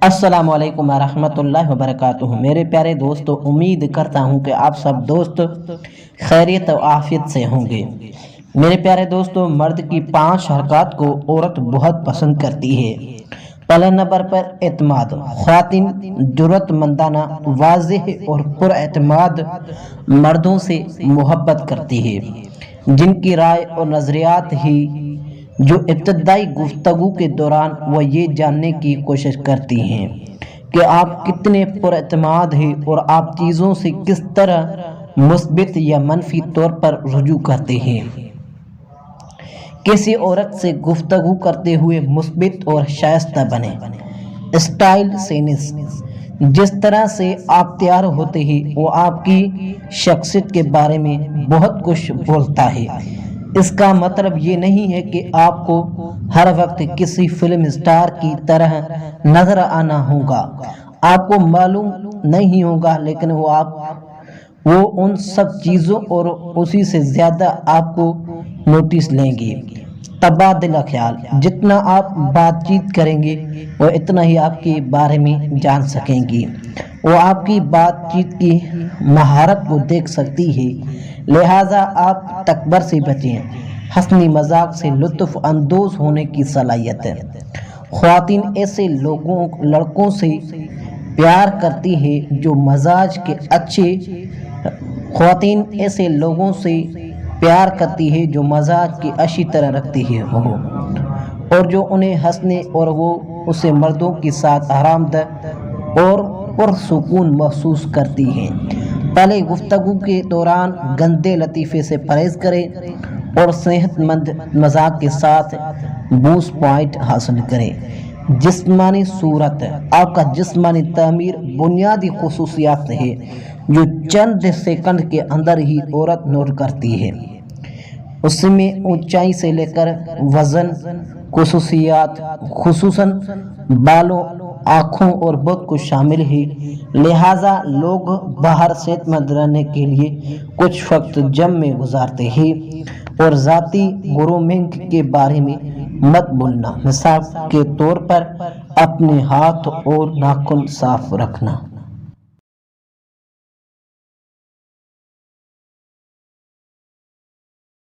السلام علیکم ورحمۃ اللہ وبرکاتہ۔ میرے پیارے دوستو، امید کرتا ہوں کہ آپ سب دوست خیریت و عافیت سے ہوں گے۔ میرے پیارے دوستو، مرد کی 5 حرکات کو عورت بہت پسند کرتی ہے۔ پہلے نمبر پر اعتماد۔ خواتین جرأت مندانہ، واضح اور پر اعتماد مردوں سے محبت کرتی ہے، جن کی رائے اور نظریات ہی جو ابتدائی گفتگو کے دوران وہ یہ جاننے کی کوشش کرتی ہیں کہ آپ کتنے پر اعتماد ہیں اور آپ چیزوں سے کس طرح مثبت یا منفی طور پر رجوع کرتے ہیں۔ کسی عورت سے گفتگو کرتے ہوئے مثبت اور شائستہ بنیں۔ Style sense. جس طرح سے آپ تیار ہوتے ہیں وہ آپ کی شخصیت کے بارے میں بہت کچھ بولتا ہے۔ اس کا مطلب یہ نہیں ہے کہ آپ کو ہر وقت کسی فلم اسٹار کی طرح نظر آنا ہوگا۔ آپ کو معلوم نہیں ہوگا، لیکن وہ ان سب چیزوں اور اسی سے زیادہ آپ کو نوٹس لیں گے۔ تبادلہ خیال۔ جتنا آپ بات چیت کریں گے وہ اتنا ہی آپ کے بارے میں جان سکیں گے۔ وہ آپ کی بات چیت کی مہارت کو دیکھ سکتی ہے، لہٰذا آپ تکبر سے بچیں۔ ہنسی مذاق سے لطف اندوز ہونے کی صلاحیت۔ خواتین ایسے لڑکوں سے پیار کرتی ہے جو مزاج کے اچھی طرح رکھتی ہے اور جو انہیں ہنسنے اور وہ اسے مردوں کے ساتھ آرام دہ اور پرسکون محسوس کرتی ہیں۔ پہلے گفتگو کے دوران گندے لطیفے سے پرہیز کریں اور صحت مند مذاق کے ساتھ بوس پوائنٹ حاصل کریں۔ جسمانی صورت۔ آپ کا جسمانی تعمیر بنیادی خصوصیات ہے جو چند سیکنڈ کے اندر ہی عورت نوٹ کرتی ہے۔ اس میں اونچائی سے لے کر وزن خصوصیات، خصوصاً بالوں، آنکھوں اور بہت کچھ شامل ہے، لہٰذا لوگ باہر صحت مند رہنے کے لیے کچھ وقت جم میں گزارتے ہیں۔ اور ذاتی گرومنگ کے بارے میں مت بھولنا، مثال کے طور پر اپنے ہاتھ اور ناخن صاف رکھنا۔